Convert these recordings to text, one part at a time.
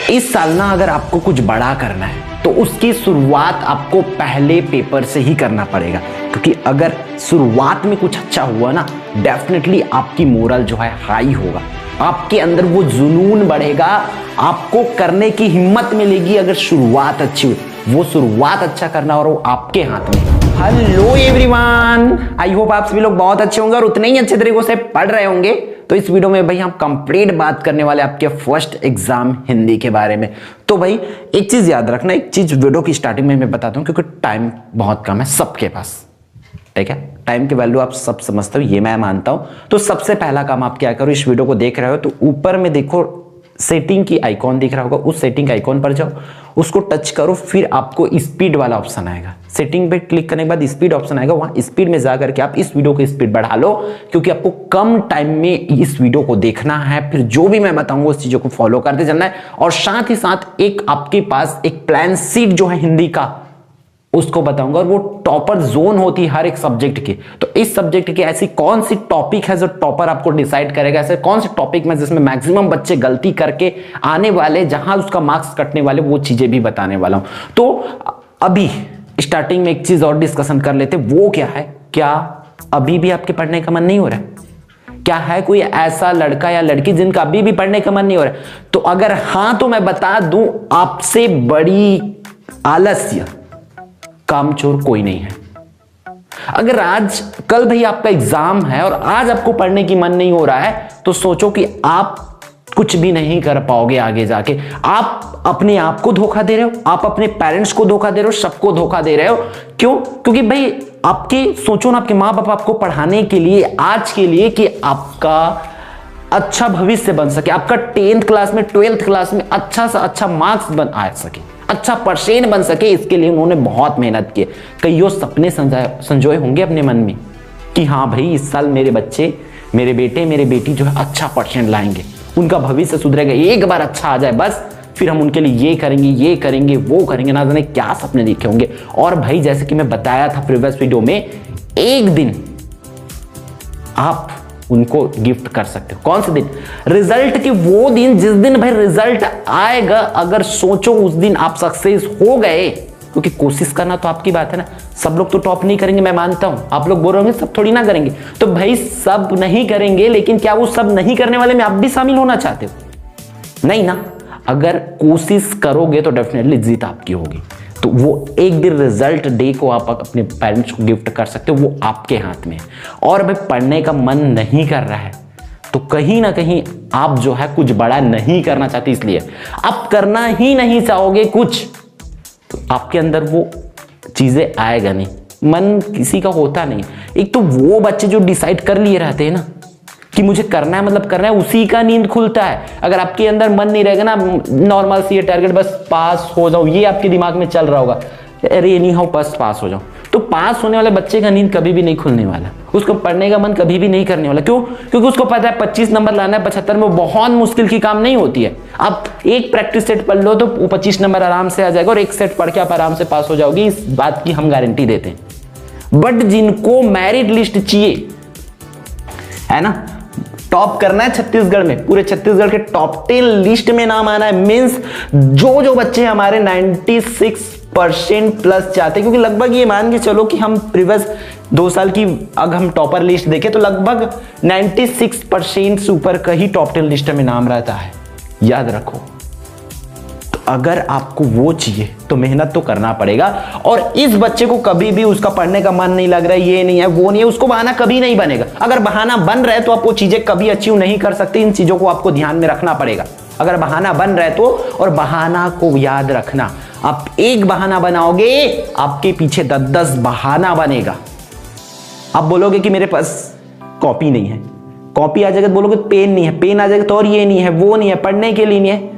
इस साल ना अगर आपको कुछ बड़ा करना है तो उसकी शुरुआत आपको पहले पेपर से ही करना पड़ेगा, क्योंकि अगर शुरुआत में कुछ अच्छा हुआ ना, डेफिनेटली आपकी मोरल जो है हाई होगा, आपके अंदर वो जुनून बढ़ेगा, आपको करने की हिम्मत मिलेगी अगर शुरुआत अच्छी हुई। वो शुरुआत अच्छा करना और वो आपके हाथ में। हेलो एवरीवन, आई होप आप सभी लोग बहुत अच्छे होंगे और उतने ही अच्छे तरीके से पढ़ रहे होंगे। तो इस वीडियो में भाई हम कंप्लीट बात करने वाले आपके फर्स्ट एग्जाम हिंदी के बारे में। तो भाई एक चीज याद रखना, एक चीज वीडियो की स्टार्टिंग में मैं बताता हूं, क्योंकि टाइम बहुत कम है सबके पास, ठीक है। टाइम की वैल्यू आप सब समझते हो, ये मैं मानता हूं। तो सबसे पहला काम आप क्या करो, इस वीडियो को देख रहे हो तो ऊपर में देखो सेटिंग की आइकॉन दिख रहा होगा, उस सेटिंग के आइकॉन पर जाओ, उसको टच करो, फिर आपको स्पीड वाला ऑप्शन आएगा। सेटिंग पे क्लिक करने के बाद स्पीड ऑप्शन आएगा, वहां स्पीड में जाकर के आप इस वीडियो की स्पीड बढ़ा लो, क्योंकि आपको कम टाइम में इस वीडियो को देखना है। फिर जो भी मैं बताऊंगा उस चीजों को फॉलो करते चलना है, और साथ ही साथ एक आपके पास एक प्लान सीट जो है हिंदी का उसको बताऊंगा, और वो टॉपर जोन होती है हर एक सब्जेक्ट की। तो इस सब्जेक्ट की ऐसी कौन सी टॉपिक है जो टॉपर आपको डिसाइड करेगा, ऐसे कौन से टॉपिक में जिसमें मैक्सिमम बच्चे गलती करके आने वाले, जहां उसका मार्क्स कटने वाले, वो चीजें भी बताने वाला हूं। तो अभी स्टार्टिंग में एक चीज और डिस्कशन कर लेते, वो क्या है, क्या अभी भी आपके पढ़ने का मन नहीं हो रहा है? क्या है कोई ऐसा लड़का या लड़की जिनका अभी भी पढ़ने का मन नहीं हो रहा है? तो अगर हां तो मैं बता दूं, आपसे बड़ी आलस्य कामचोर कोई नहीं है। अगर आज कल भाई आपका एग्जाम है और आज आपको पढ़ने की मन नहीं हो रहा है, तो सोचो कि आप कुछ भी नहीं कर पाओगे आगे जाके। आप अपने आप को धोखा दे रहे हो, आप अपने पेरेंट्स को धोखा दे रहे हो, सबको धोखा दे रहे हो। क्यों? क्योंकि भाई आपके सोचो ना, आपके माँ बाप आपको पढ़ाने के लिए, आज के लिए, कि आपका अच्छा भविष्य बन सके, आपका 10th क्लास में 12th क्लास में अच्छा सा अच्छा मार्क्स बन आ सके, अच्छा परसेंट बन सके, इसके लिए उन्होंने बहुत मेहनत की। कईयों सपने संजोए होंगे अपने मन में कि हाँ भाई इस साल मेरे बच्चे, मेरे बेटे, मेरे बेटी जो है अच्छा परसेंट लाएंगे, उनका भविष्य सुधरेगा, एक बार अच्छा आ जाए बस, फिर हम उनके लिए ये करेंगे, ये करेंगे, वो करेंगे, ना जाने क्या सपने देखे होंगे। और भाई जैसे कि मैं बताया था प्रीवियस वीडियो में, एक दिन आप उनको गिफ्ट कर सकते हो। कौन से दिन? रिजल्ट के वो दिन जिस दिन भाई रिजल्ट आएगा, अगर सोचो उस दिन आप सक्सेस हो गए, क्योंकि कोशिश करना तो आपकी बात है ना। सब लोग तो टॉप नहीं करेंगे, मैं मानता हूं। आप लोग बोल रहे होंगे सब थोड़ी ना करेंगे, तो भाई सब नहीं करेंगे, लेकिन क्या वो सब नहीं करने वाले में आप भी शामिल होना चाहते हो? नहीं ना। अगर कोशिश करोगे तो डेफिनेटली जीत आपकी होगी। तो वो एक दिन रिजल्ट डे को आप अपने पेरेंट्स को गिफ्ट कर सकते हो, वो आपके हाथ में है। और भाई पढ़ने का मन नहीं कर रहा है, तो कहीं ना कहीं आप जो है कुछ बड़ा नहीं करना चाहते, इसलिए आप करना ही नहीं चाहोगे कुछ, तो आपके अंदर वो चीजें आएगा नहीं। मन किसी का होता नहीं। एक तो वो बच्चे जो डिसाइड कर लिए रहते हैं ना कि मुझे करना है, मतलब करना है, उसी का नींद खुलता है। अगर आपके अंदर मन नहीं रहेगा ना, नॉर्मल सी टारगेट, बस पास हो जाओ, ये आपके दिमाग में चल रहा होगा, अरे नहीं हो बस पास हो जाओ, तो पास होने वाले बच्चे का नींद कभी भी नहीं खुलने वाला, उसको पढ़ने का मन कभी भी नहीं करने वाला। क्यों? क्योंकि उसको पता है 25 नंबर लाना है 75 में, बहुत मुश्किल की काम नहीं होती है। आप एक प्रैक्टिस सेट पढ़ लो तो 25 नंबर आराम से आ जाएगा, और एक सेट पढ़ के आप आराम से पास हो जाओगे, इस बात की हम गारंटी देते हैं। बट जिनको मेरिट लिस्ट चाहिए है ना, टॉप करना है छत्तीसगढ़ में, पूरे छत्तीसगढ़ के टॉप 10 लिस्ट में नाम आना है, मींस जो बच्चे हमारे 96% प्लस चाहते हैं, क्योंकि लगभग ये मान के चलो कि हम प्रीवियस 2 साल की अगर हम टॉपर लिस्ट देखें तो लगभग 96% से ऊपर का ही टॉप 10 लिस्ट में नाम रहता है, याद रखो। तो अगर आपको वो चाहिए तो मेहनत तो करना पड़ेगा। और इस बच्चे को कभी भी उसका पढ़ने का मन नहीं लग रहा है, ये नहीं है, वो नहीं है, उसको बहाना कभी नहीं बनेगा। अगर बहाना बन रहा है तो आप वो चीजें कभी अचीव नहीं कर सकते। इन चीजों को आपको ध्यान में रखना पड़ेगा। अगर बहाना बन रहा है तो, और बहाना को याद रखना, आप एक बहाना बनाओगे, आपके पीछे 10 बहाना बनेगा। आप बोलोगे कि मेरे पास कॉपी नहीं है, कॉपी आ जाएगा तो बोलोगे पेन नहीं है, पेन आ जाएगा तो और ये नहीं है, वो नहीं है, पढ़ने के लिए नहीं है,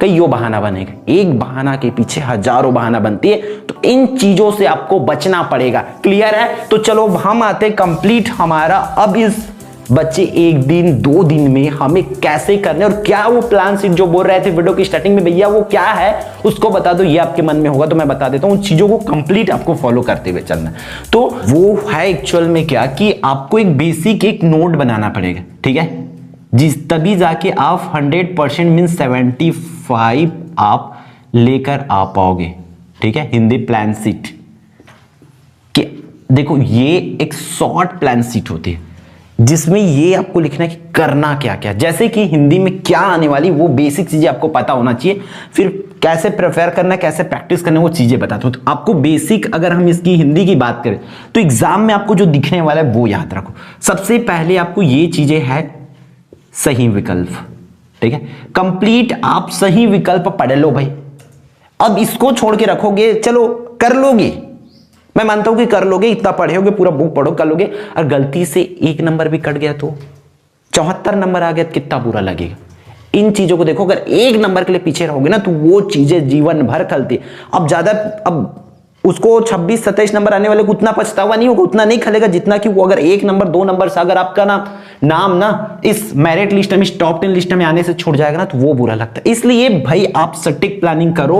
कईयों बहाना बनेगा। एक बहाना के पीछे हजारों बहाना बनती है। तो इन चीजों से आपको बचना पड़ेगा। क्लियर है? तो चलो हम आते कंप्लीट हमारा अब इस बच्चे 1 दिन 2 दिन में हमें कैसे करने, और क्या वो प्लान सीट जो बोल रहे थे वीडियो की स्टार्टिंग में, भैया वो क्या है उसको बता दो, ये आपके मन में होगा तो मैं बता देता हूं। उन चीजों को कंप्लीट आपको फॉलो करते हुए चलना। तो वो है एक्चुअल में क्या, कि आपको एक बेसिक एक नोट बनाना पड़ेगा, ठीक है जी, तभी जाके आप 100% मीन 75 5 आप लेकर आ पाओगे। ठीक है, हिंदी प्लान सीट कि देखो ये एक शॉर्ट प्लान सीट होती है जिसमें ये आपको लिखना है कि करना क्या क्या, जैसे कि हिंदी में क्या आने वाली वो बेसिक चीजें आपको पता होना चाहिए, फिर कैसे प्रिपेयर करना है, कैसे प्रैक्टिस करना है, वो चीजें बताता हूं। तो आपको बेसिक अगर हम इसकी हिंदी की बात करें तो एग्जाम में आपको जो दिखने वाला है वो याद रखो। सबसे पहले आपको ये चीजें है सही विकल्प। ठीक है, कंप्लीट आप सही विकल्प पढ़ लो भाई। अब इसको छोड़ के रखोगे, चलो कर लोगे, मैं मानता हूं कि कर लोगे, इतना पढ़ोगे, पूरा बुक पढ़ो कर लोगे, और गलती से 1 नंबर भी कट गया तो 74 नंबर आ गया, कितना बुरा लगेगा। इन चीजों को देखो, अगर 1 नंबर के लिए पीछे रहोगे ना तो वो चीजें जीवन भर खलती। अब उसको 26-27 नंबर आने वाले को उतना पछतावा नहीं होगा, उतना नहीं खलेगा जितना कि वो अगर 1 नंबर 2 नंबर से अगर आपका नाम ना इस मेरिट लिस्ट में, इस टॉप 10 लिस्ट में आने से छूट जाएगा ना तो वो बुरा लगता है। इसलिए भाई आप सटीक प्लानिंग करो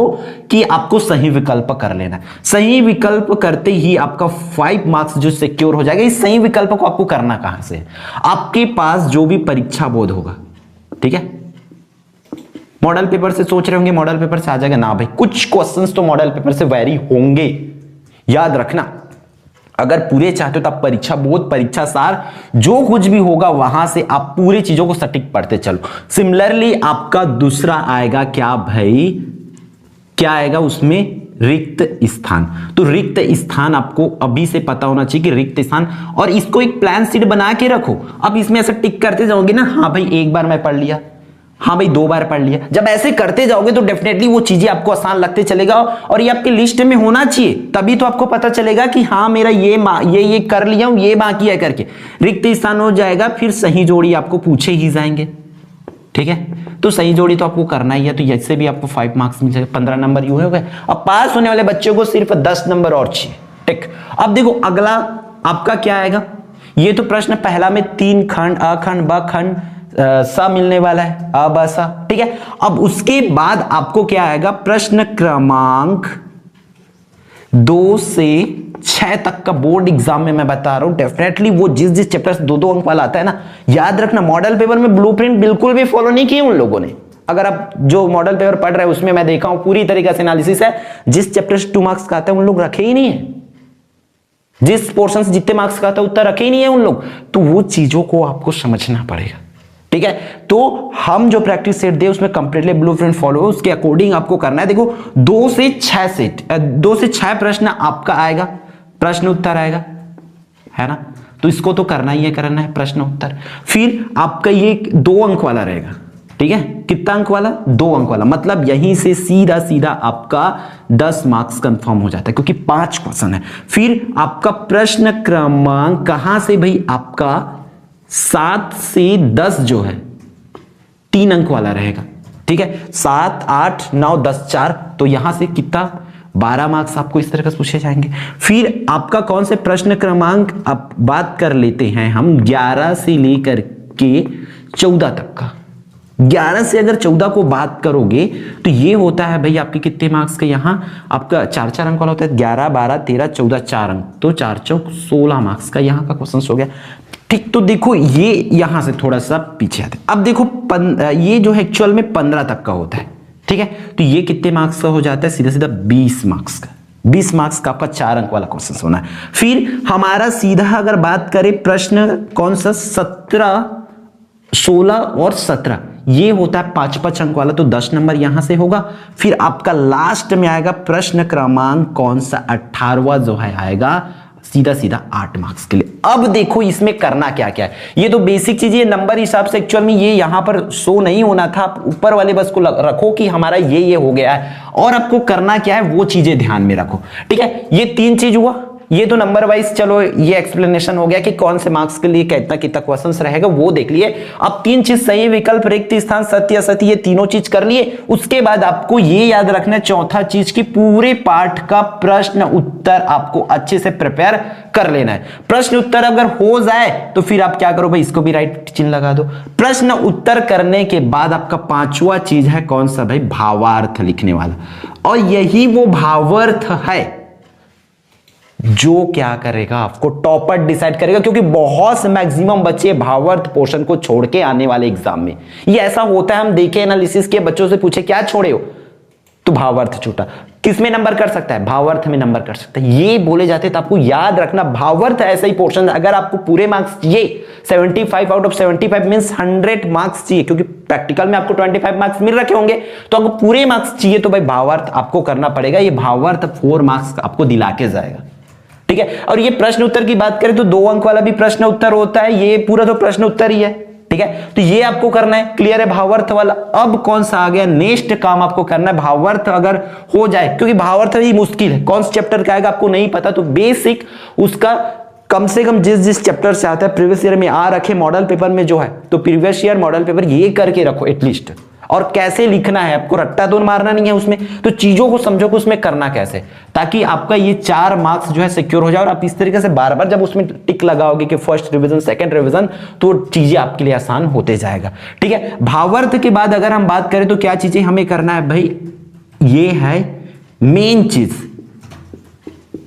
कि आपको सही विकल्प कर लेना है। सही विकल्प करते ही आपका 5 मार्क्स जो सिक्योर हो जाएगा। इस सही विकल्प को आपको करना कहां से? आपके पास जो भी परीक्षा बोर्ड होगा, ठीक है, मॉडल पेपर से सोच रहे होंगे मॉडल पेपर से आ जाएगा ना भाई, कुछ क्वेश्चंस तो मॉडल पेपर से वेरी होंगे, याद रखना। अगर पूरे चाहते हो तो आप परीक्षा बोर्ड, परीक्षा सार, जो कुछ भी होगा वहां से आप पूरी चीजों को सटीक पढ़ते चलो। सिमिलरली आपका दूसरा आएगा क्या भाई, क्या आएगा उसमें? रिक्त स्थान। तो रिक्त स्थान आपको अभी से पता होना चाहिए कि रिक्त स्थान, और इसको एक प्लान शीट बना के रखो। अब इसमें ऐसा टिक करते जाओगे ना, हाँ भाई 1 बार मैं पढ़ लिया, हाँ भाई 2 बार पढ़ लिया। जब ऐसे करते जाओगे तो डेफिनेटली वो चीजें आपको आसान लगते चलेगा, और ये आपकी लिस्ट में होना चाहिए, तभी तो आपको पता चलेगा कि हाँ मेरा ये कर लिया हूं, ये बाकी है करके रिक्त स्थान हो जाएगा। फिर सही जोड़ी आपको पूछे ही जाएंगे। ठीक है, तो सही जोड़ी तो आपको करना ही है, तो इससे भी आपको 5 मार्क्स मिल जाएगा, 15 नंबर यूं हो गए। अब पास होने वाले बच्चों को सिर्फ 10 नंबर और चाहिए। ठीक, अब देखो अगला आपका क्या आएगा। ये तो प्रश्न पहला में 3 खंड, अखंड, बखंड, सा मिलने वाला है, अब सा। ठीक है, अब उसके बाद आपको क्या आएगा? प्रश्न क्रमांक 2 से 6 तक का बोर्ड एग्जाम में मैं बता रहा हूं, डेफिनेटली वो जिस चैप्टर से 2-2 अंक वाला आता है ना, याद रखना। मॉडल पेपर में ब्लूप्रिंट बिल्कुल भी फॉलो नहीं किए उन लोगों ने। अगर आप जो मॉडल पेपर पढ़ रहे हैं उसमें मैं देखा हूं पूरी तरीके से एनालिसिस है, जिस चैप्टर से 2 मार्क्स का आता है उन लोग रखे ही नहीं है, जिस पोर्शन से जितने मार्क्स का आता है उतना रखे ही नहीं है उन लोग। तो वो चीजों को आपको समझना पड़ेगा। ठीक है, तो हम जो प्रैक्टिस सेट दे उसमें कंप्लीटली ब्लूप्रिंट फॉलो है, उसके अकॉर्डिंग आपको करना है। देखो 2 से 6 सेट, 2 से 6 प्रश्न आपका आएगा, प्रश्न उत्तर आएगा, है ना। तो इसको तो करना ही है, करना है प्रश्न उत्तर। फिर आपका ये 2 अंक वाला रहेगा। ठीक है, कितना अंक वाला? 2 अंक वाला। मतलब यहीं से सीधा सीधा आपका 10 मार्क्स कंफर्म हो जाता है, क्योंकि 5 क्वेश्चन है। फिर आपका प्रश्न क्रमांक कहां से भाई? आपका 7 से 10 जो है 3 अंक वाला रहेगा। ठीक है, 7, 8, 9, 10, 4, तो यहां से कितना? 12 मार्क्स आपको इस तरह से पूछे जाएंगे। फिर आपका कौन से प्रश्न क्रमांक अब बात कर लेते हैं हम 11 से लेकर के 14 तक का। 11 से अगर 14 को बात करोगे तो ये होता है भाई आपके कितने मार्क्स का? यहां आपका 4-4 अंक वाला होता है, 11, 12, 13, 14, 4 अंक, तो 4 चौक 16 मार्क्स का यहां का क्वेश्चन हो गया। ठीक, तो देखो ये यहां से थोड़ा सा पीछे आते हैं। अब देखो ये जो है एक्चुअल में 15 तक का होता है। ठीक है, तो ये कितने मार्क्स का हो जाता है? सीधा सीधा 20 मार्क्स का। 20 मार्क्स का आपका 4 अंक वाला क्वेश्चन होना है। फिर हमारा सीधा अगर बात करें प्रश्न कौन सा? 17, 16 और 17, ये होता है 5-5 अंक वाला, तो 10 नंबर यहां से होगा। फिर आपका लास्ट में आएगा प्रश्न क्रमांक कौन सा? 18वां जो है आएगा सीधा सीधा 8 मार्क्स के लिए। अब देखो इसमें करना क्या क्या है। ये तो बेसिक चीज है, नंबर हिसाब से एक्चुअल में ये यहां पर शो नहीं होना था। आप ऊपर वाले बस को रखो कि हमारा ये हो गया है, और आपको करना क्या है वो चीजें ध्यान में रखो। ठीक है, ये 3 चीज हुआ। ये तो नंबर वाइज चलो ये एक्सप्लेनेशन हो गया कि कौन से मार्क्स के लिए कितना कितना क्वेश्चंस रहेगा वो देख लिए। अब 3 चीज सही विकल्प, रिक्त स्थान, सत्य असत्य, ये तीनों चीज कर लिए। उसके बाद आपको ये याद रखना है चौथा चीज की पूरे पाठ का प्रश्न उत्तर आपको अच्छे से प्रिपेयर कर लेना है। प्रश्न उत्तर अगर हो जाए तो फिर आप क्या करो भाई, इसको भी राइट चिन्ह लगा दो। प्रश्न उत्तर करने के बाद आपका 5वां चीज है कौन सा भाई? भावार्थ लिखने वाला। और यही वो भावार्थ है जो क्या करेगा आपको टॉपर डिसाइड करेगा, क्योंकि बहुत से मैक्सिमम बच्चे भावार्थ पोर्शन को छोड़ के आने वाले एग्जाम में ये ऐसा होता है। हम देखे एनालिसिस के बच्चों से पूछे क्या छोड़े हो, तो भावार्थ छूटा। किस में नंबर कर सकता है, भावार्थ में नंबर कर सकता है, ये बोले जाते। तो आपको याद रखना भावार्थ ऐसा ही पोर्शन, अगर आपको पूरे मार्क्स चाहिए 75 आउट ऑफ 75 मींस 100 मार्क्स चाहिए, क्योंकि प्रैक्टिकल में आपको 25 मार्क्स मिल रखे होंगे, तो आपको पूरे मार्क्स चाहिए तो भाई भावार्थ आपको करना पड़ेगा। ये भावार्थ 4 मार्क्स आपको दिला के जाएगा, ठीक है। और ये प्रश्न उत्तर की बात करें तो 2 अंक वाला भी प्रश्न उत्तर होता है, ये पूरा तो प्रश्न उत्तर ही है, ठीक है। तो ये आपको करना है, क्लियर है भावार्थ वाला। अब कौन सा आ गया, नेक्स्ट काम आपको करना है भावार्थ अगर हो जाए, क्योंकि भावार्थ ही मुश्किल है, कौन सा चैप्टर का आएगा आपको नहीं पता, तो बेसिक उसका कम से कम जिस चैप्टर से आता है प्रीवियस ईयर में आ रखे मॉडल पेपर में जो है, तो प्रीवियस ईयर मॉडल पेपर ये करके रखो एटलीस्ट। और कैसे लिखना है, आपको रट्टा तो मारना नहीं है उसमें, तो चीजों को समझो कि उसमें करना कैसे, ताकि आपका ये 4 मार्क्स जो है सिक्योर हो जाए। और आप इस तरीके से बार बार जब उसमें टिक लगाओगे कि फर्स्ट रिवीजन सेकंड रिवीजन, तो चीजें आपके लिए आसान होते जाएगा, ठीक है। भावार्थ के बाद अगर हम बात करें तो क्या चीजें हमें करना है भाई, ये है मेन चीज,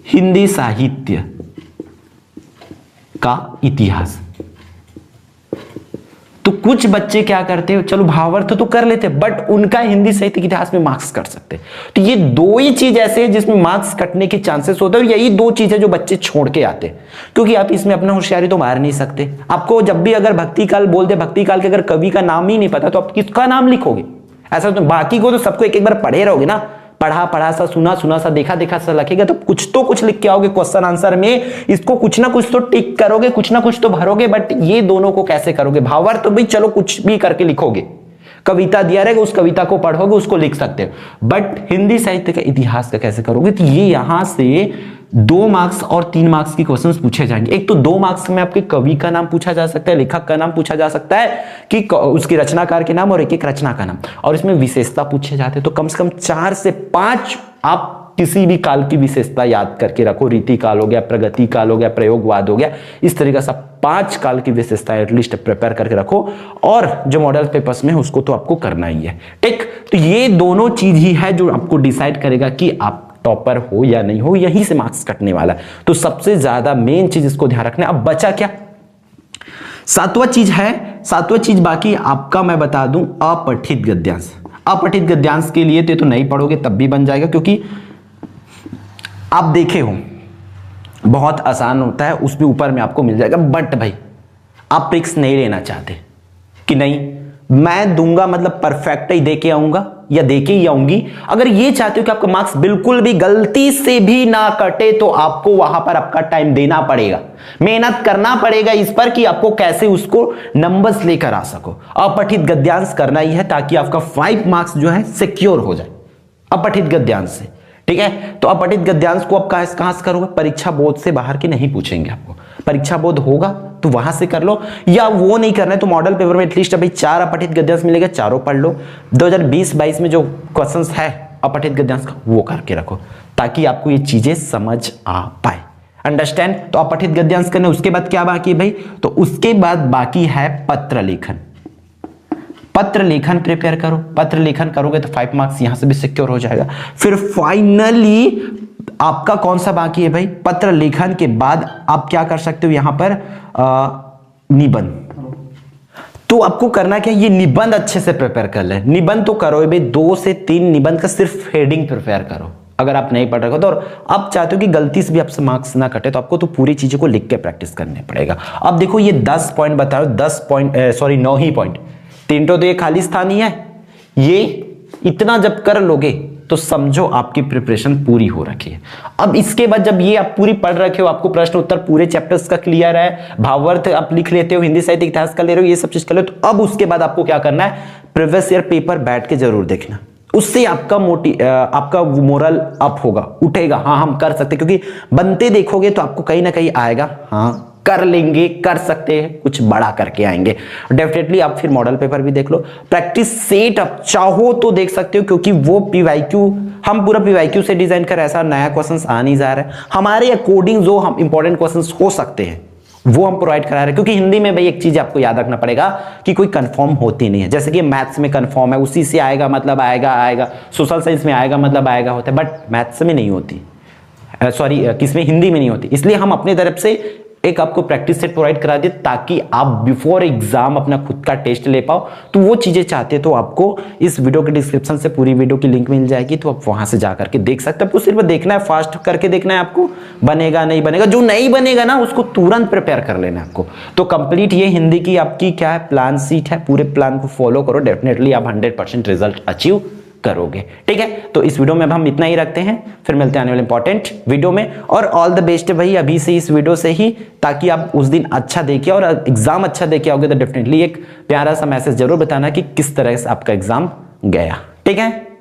हिंदी साहित्य का इतिहास। तो कुछ बच्चे क्या करते हैं, चलो भावार्थ तो कर लेते हैं, बट उनका हिंदी साहित्य के इतिहास में मार्क्स कट सकते हैं। तो ये 2 ही चीज ऐसे हैं जिसमें मार्क्स कटने के चांसेस होते हैं, और यही 2 चीजें जो बच्चे छोड़ के आते हैं, क्योंकि आप इसमें अपना होशियारी तो मार नहीं सकते। आपको जब भी अगर भक्ति काल बोल दे, भक्ति काल के अगर कवि का नाम ही नहीं पता, तो आप किसका नाम लिखोगे? ऐसा तो बाकी को तो सबको एक बार पढ़े रहोगे ना, पढ़ा सा, सुना सा, देखा सा लिखेगा, तो कुछ लिख के आओगे क्वेश्चन आंसर में, इसको कुछ ना कुछ तो टिक करोगे, कुछ ना कुछ तो भरोगे, बट ये दोनों को कैसे करोगे? भावार्थ तो भाई चलो कुछ भी करके लिखोगे, कविता दिया रहेगा उस कविता को पढ़ोगे, उसको लिख सकते हो, बट हिंदी साहित्य का इतिहास का कैसे करोगे? तो ये यहां से 2 मार्क्स और 3 मार्क्स की क्वेश्चंस पूछे जाएंगे। एक तो 2 मार्क्स में आपके कवि का नाम पूछा जा सकता है, लेखक का नाम पूछा जा सकता है, कि उसकी रचनाकार के नाम और एक रचना का नाम, और इसमें विशेषता पूछे जाते हैं। तो कम से कम 4 से 5 आप किसी भी काल की विशेषता याद करके रखो, रीति काल हो गया, प्रगति काल हो गया, प्रयोगवाद हो गया, इस तरीके से 5 काल की विशेषता एटलीस्ट प्रिपेयर करके रखो, और जो मॉडल पेपर्स में उसको तो आपको करना ही है, ठीक। तो ये दोनों चीज ही है जो आपको डिसाइड करेगा कि आप टॉपर हो या नहीं हो, यहीं से मार्क्स कटने वाला है। तो सबसे ज्यादा मेन चीज इसको ध्यान रखना है। अब बचा क्या, 7वां चीज है, 7वां चीज बाकी आपका मैं बता दूं, अपठित गद्यांश। अपठित गद्यांश के लिए तो नहीं पढ़ोगे तब भी बन जाएगा, क्योंकि आप देखे हो बहुत आसान होता है, उसमें ऊपर में आपको मिल जाएगा, बट भाई आप रिस्क नहीं लेना चाहते कि नहीं मैं दूंगा मतलब परफेक्ट ही दे के आऊंगा या दे के ही आऊंगी। अगर ये चाहते हो कि आपका मार्क्स बिल्कुल भी गलती से भी ना कटे, तो आपको वहां पर आपका टाइम देना पड़ेगा, मेहनत करना पड़ेगा इस पर कि आपको कैसे उसको नंबर्स लेकर आ सको। अपठित गद्यांश करना ही है ताकि आपका 5 मार्क्स जो है सिक्योर हो जाए अपठित गद्यांश से, ठीक है। तो अपठित गद्यांश को आप कहां से करोगे? परीक्षा बोर्ड से बाहर के नहीं पूछेंगे आपको, परीक्षा बोर्ड होगा तो वहां से कर लो, या वो नहीं करना है तो मॉडल पेपर में एटलीस्ट अभी 4 अपठित गद्यांश मिलेगा, चारों पढ़ लो। 2020-22 में जो क्वेश्चंस है अपठित गद्यांश का वो करके रखो, ताकि आपको ये चीजें समझ आ पाए, अंडरस्टैंड। तो अपठित गद्यांश करने, उसके बाद क्या बाकी है भाई? तो उसके बाद बाकी है पत्र लेखन। पत्र लेखन प्रिपेयर करो, पत्र लेखन करोगे तो 5 मार्क्स यहां से भी सिक्योर हो जाएगा। फिर फाइनली आपका कौन सा बाकी है भाई? पत्र लेखन के बाद आप क्या कर सकते हो यहां पर? निबंध। तो आपको करना क्या, ये निबंध अच्छे से प्रिपेयर कर ले। निबंध तो करो भाई, 2 से 3 निबंध का सिर्फ हेडिंग प्रिपेयर करो अगर आप नहीं पढ़ रहे हो तो। और आप चाहते हो कि गलती से भी आपसे मार्क्स ना कटे, तो आपको तो पूरी चीजों को लिख के प्रैक्टिस करने पड़ेगा। अब देखो ये 10 पॉइंट बताओ, 9 ही पॉइंट, 3 तो ये खाली स्थान ही है। ये इतना जब कर लोगे तो समझो आपकी प्रिपरेशन पूरी हो रखी है। अब इसके बाद जब ये आप पूरी पढ़ रखे हो, आपको प्रश्न उत्तर पूरे चैप्टर्स का क्लियर है, भावार्थ आप लिख लेते हो, हिंदी साहित्य इतिहास का ले रहे हो, ये सब चीज कर ले, तो अब उसके बाद आपको क्या करना है? प्रीवियस ईयर पेपर बैठ के जरूर देखना, उससे आपका आपका मोरल अप होगा, उठेगा। हाँ हम कर सकते, क्योंकि बनते देखोगे तो आपको कहीं ना कहीं आएगा, हाँ कर लेंगे, कर सकते हैं, कुछ बड़ा करके आएंगे। डेफिनेटली आप फिर मॉडल पेपर भी देख लो, प्रैक्टिस सेट आप चाहो तो देख सकते हो, क्योंकि वो पीवाईक्यू हम पूरा पीवाईक्यू से डिजाइन कर, ऐसा नया क्वेश्चंस आ नहीं जा रहा है, हमारे अकॉर्डिंग जो हम इंपॉर्टेंट क्वेश्चंस हो सकते हैं वो हम प्रोवाइड करा रहे हैं। क्योंकि हिंदी में भाई एक चीज आपको याद रखना पड़ेगा कि कोई कंफर्म होती नहीं है, जैसे कि मैथ्स में कंफर्म है, उसी से आएगा मतलब आएगा, सोशल साइंस में आएगा मतलब आएगा होता है, बट मैथ्स में नहीं होती, सॉरी किसमें, हिंदी में नहीं होती। इसलिए हम अपनी तरफ से एक आपको प्रैक्टिस सेट प्रोवाइड करा दिए ताकि आप बिफोर एग्जाम अपना खुद का टेस्ट ले पाओ। तो वो चीजें चाहते तो आपको इस वीडियो के डिस्क्रिप्शन से पूरी वीडियो की लिंक मिल जाएगी, तो आप वहां से जाकर के देख सकते हैं। आपको सिर्फ देखना है, फास्ट करके देखना है आपको, बनेगा नहीं बनेगा। जो नहीं बनेगा ना उसको तुरंत प्रिपेयर कर लेना है आपको। तो कंप्लीट ये हिंदी की आपकी क्या है, प्लान सीट है, पूरे प्लान को फॉलो करो, डेफिनेटली आप 100% रिजल्ट अचीव करोगे। ठीक है, तो इस वीडियो में अब हम इतना ही रखते हैं, फिर मिलते हैं आने वाले इंपॉर्टेंट वीडियो में। और ऑल द बेस्ट है भाई अभी से इस वीडियो से ही, ताकि आप उस दिन अच्छा देखिए और एग्जाम अच्छा देके आओगे तो डेफिनेटली एक प्यारा सा मैसेज जरूर बताना कि किस तरह से आपका एग्जाम गया। ठीक है।